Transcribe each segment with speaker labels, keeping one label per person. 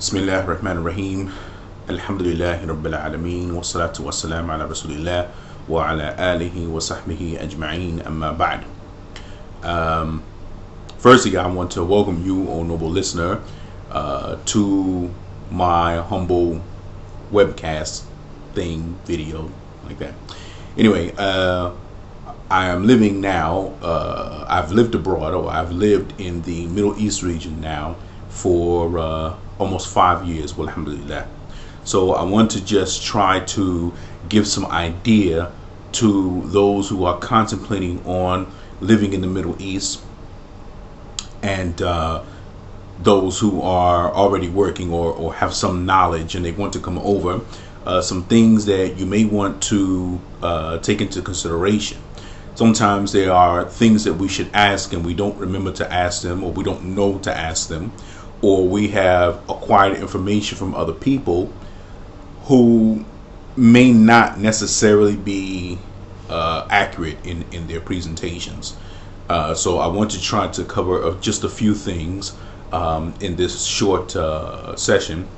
Speaker 1: Bismillah ar-Rahman ar-Rahim. Alhamdulillahi Rabbil Alameen. Wa salatu wa salam ala Rasulillah wa ala alihi wa sahbihi ajma'een. Amma ba'd. Firstly, I want to welcome you, O noble listener, to my humble webcast thing, video, like that. Anyway, I am living now, I've lived abroad, or I've lived in the Middle East region now for almost 5 years, well, alhamdulillah. So I want to just try to give some idea to those who are contemplating on living in the Middle East, and those who are already working or have some knowledge and they want to come over, some things that you may want to take into consideration. Sometimes there are things that we should ask and we don't remember to ask them, or we don't know to ask them, or we have acquired information from other people who may not necessarily be accurate in their presentations. So I want to try to cover just a few things in this short session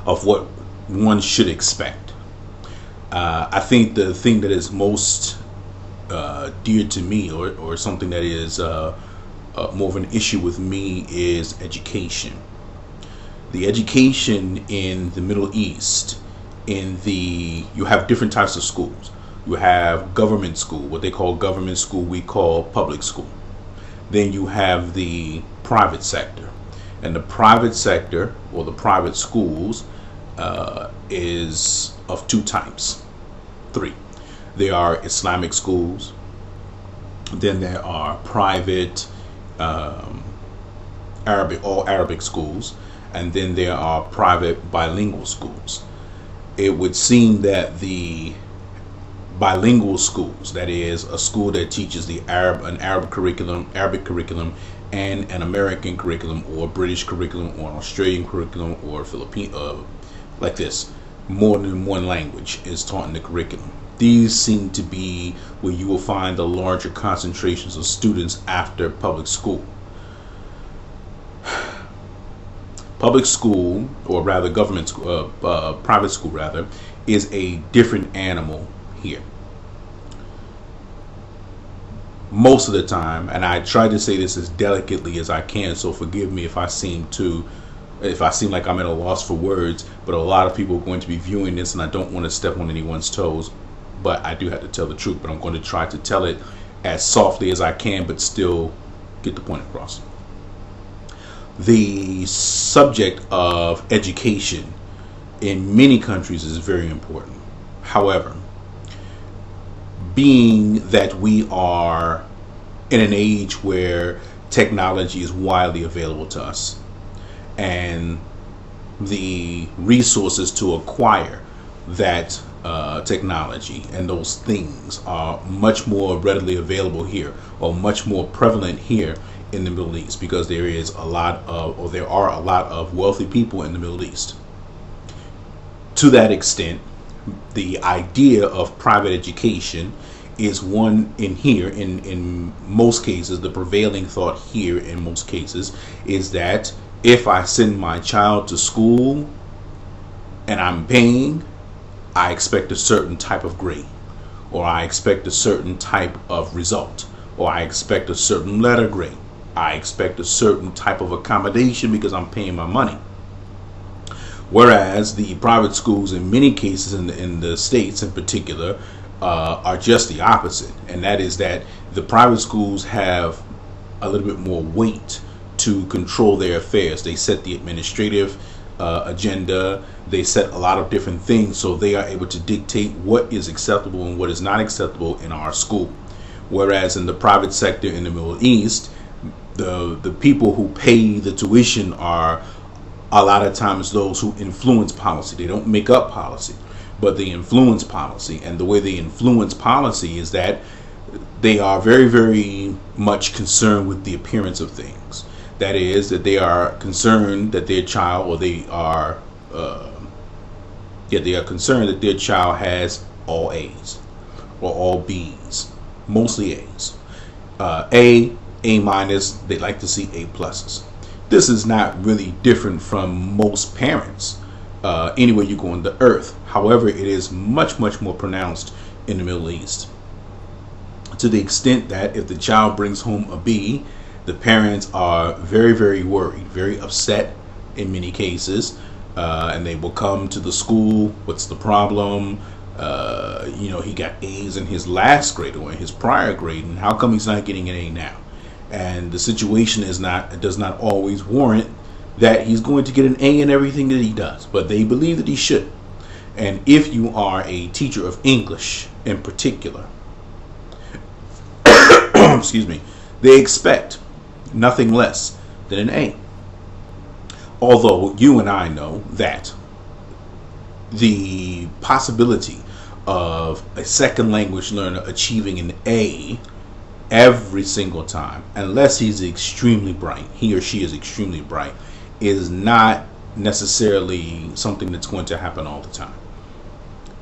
Speaker 1: of what one should expect. I think the thing that is most dear to me, or something that is more of an issue with me, is education. The education in the Middle East, you have different types of schools. You have government school, what they call government school, we call public school. Then you have the private sector. And the private sector, or the private schools, is of two types. Three. There are Islamic schools. Then there are private all Arabic schools. And then there are private bilingual schools. It would seem that the bilingual schools, that is a school that teaches an Arabic curriculum, and an American curriculum, or British curriculum, or an Australian curriculum, or Filipino, like this, more than one language is taught in the curriculum. These seem to be where you will find the larger concentrations of students after public school. Public school, or rather government school, private school rather, is a different animal here. Most of the time, and I try to say this as delicately as I can, so forgive me if I seem like I'm at a loss for words, but a lot of people are going to be viewing this, and I don't want to step on anyone's toes, but I do have to tell the truth. But I'm going to try to tell it as softly as I can, but still get the point across. The subject of education in many countries is very important. However, being that we are in an age where technology is widely available to us, and the resources to acquire that technology and those things are much more readily available here, or much more prevalent here in the Middle East, because there are a lot of wealthy people in the Middle East. To that extent, the idea of private education is one in most cases. The prevailing thought here in most cases is that if I send my child to school and I'm paying, I expect a certain type of grade, or I expect a certain type of result, or I expect a certain letter grade, I expect a certain type of accommodation because I'm paying my money. Whereas the private schools in many cases in the States in particular are just the opposite. And that is that the private schools have a little bit more weight to control their affairs. They set the administrative agenda. They set a lot of different things, so they are able to dictate what is acceptable and what is not acceptable in our school. Whereas in the private sector in the Middle East, the people who pay the tuition are a lot of times those who influence policy. They don't make up policy, but they influence policy. And the way they influence policy is that they are very, very much concerned with the appearance of things. That is, that they are concerned that their child, or they are concerned that their child has all A's or all B's, mostly A's. A minus, they like to see A pluses. This is not really different from most parents anywhere you go on the earth. However, it is much, much more pronounced in the Middle East, to the extent that if the child brings home a B, the parents are very, very worried, very upset in many cases, and they will come to the school. What's the problem? He got A's in his last grade or in his prior grade, and how come he's not getting an A now? And the situation does not always warrant that he's going to get an A in everything that he does, but they believe that he should. And if you are a teacher of English in particular, excuse me, they expect nothing less than an A. Although you and I know that the possibility of a second language learner achieving an A every single time, unless he's extremely bright, he or she is extremely bright, is not necessarily something that's going to happen all the time.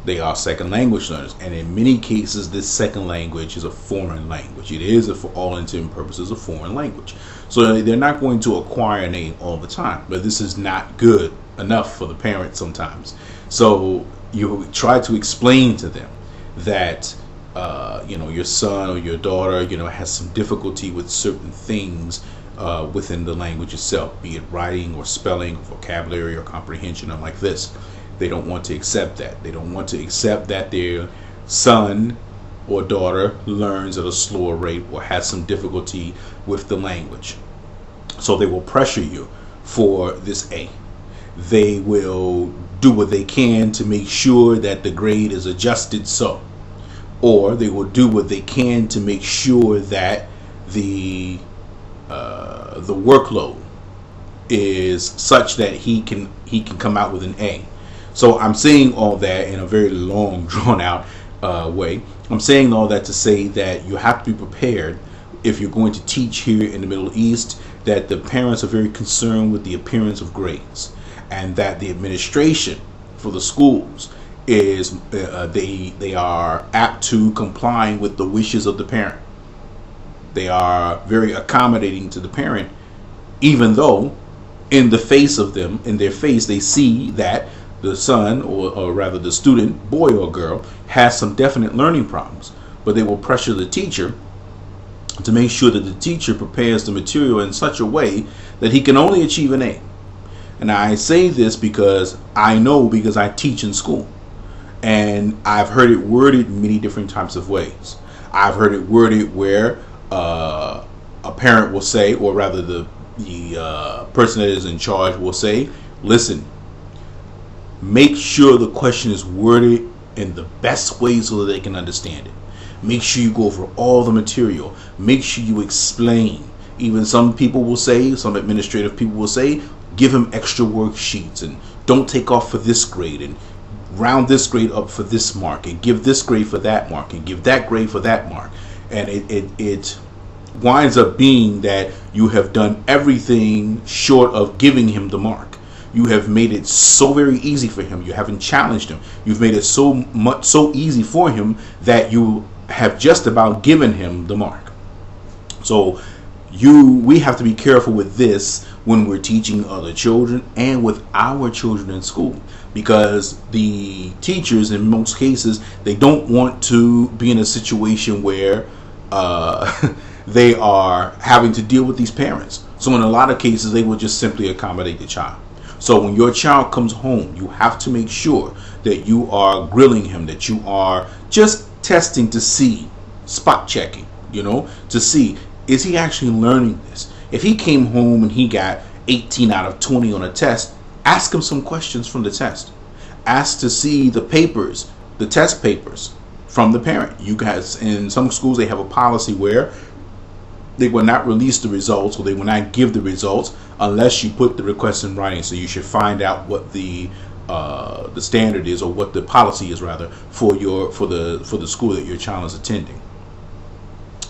Speaker 1: They are second language learners, and in many cases this second language is a foreign language. It is, for all intents and purposes, a foreign language. So they're not going to acquire an A all the time, but this is not good enough for the parents sometimes. So you try to explain to them that your son or your daughter has some difficulty with certain things within the language itself, be it writing or spelling, or vocabulary or comprehension, or like this. They don't want to accept that. They don't want to accept that their son or daughter learns at a slower rate or has some difficulty with the language. So they will pressure you for this A. They will do what they can to make sure that the grade is adjusted so. Or they will do what they can to make sure that the workload is such that he can come out with an A. So I'm saying all that in a very long, drawn out way. I'm saying all that to say that you have to be prepared if you're going to teach here in the Middle East, that the parents are very concerned with the appearance of grades, and that the administration for the schools is they are apt to complying with the wishes of the parent. They are very accommodating to the parent, even though in their face they see that the son, or rather the student, boy or girl, has some definite learning problems. But they will pressure the teacher to make sure that the teacher prepares the material in such a way that he can only achieve an A. And I say this because I know, because I teach in school. And I've heard it worded many different types of ways. I've heard it worded where a parent will say, or rather the person that is in charge will say, listen, make sure the question is worded in the best way so that they can understand it. Make sure you go over all the material. Make sure you explain. Even some people will say, some administrative people will say, give him extra worksheets and don't take off for this grade and round this grade up for this mark and give this grade for that mark and give that grade for that mark. And it winds up being that you have done everything short of giving him the mark. You have made it so very easy for him. You haven't challenged him. You've made it so easy for him that you have just about given him the mark. So we have to be careful with this when we're teaching other children and with our children in school, because the teachers in most cases, they don't want to be in a situation where they are having to deal with these parents. So in a lot of cases, they will just simply accommodate the child. So when your child comes home, you have to make sure that you are grilling him, that you are just testing to see, spot checking, to see, is he actually learning this? If he came home and he got 18 out of 20 on a test, ask him some questions from the test. Ask to see the papers, the test papers from the parent. You guys, in some schools, they have a policy where they will not release the results, or they will not give the results unless you put the request in writing. So you should find out what the standard is, or what the policy is rather, for the school that your child is attending.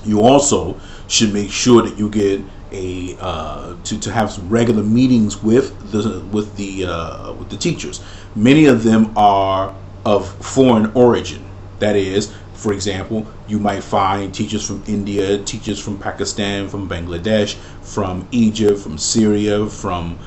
Speaker 1: You also should make sure that you get to have some regular meetings with the teachers. Many of them are of foreign origin, that is, For example, you might find teachers from India, teachers from Pakistan, from Bangladesh, from Egypt, from Syria, from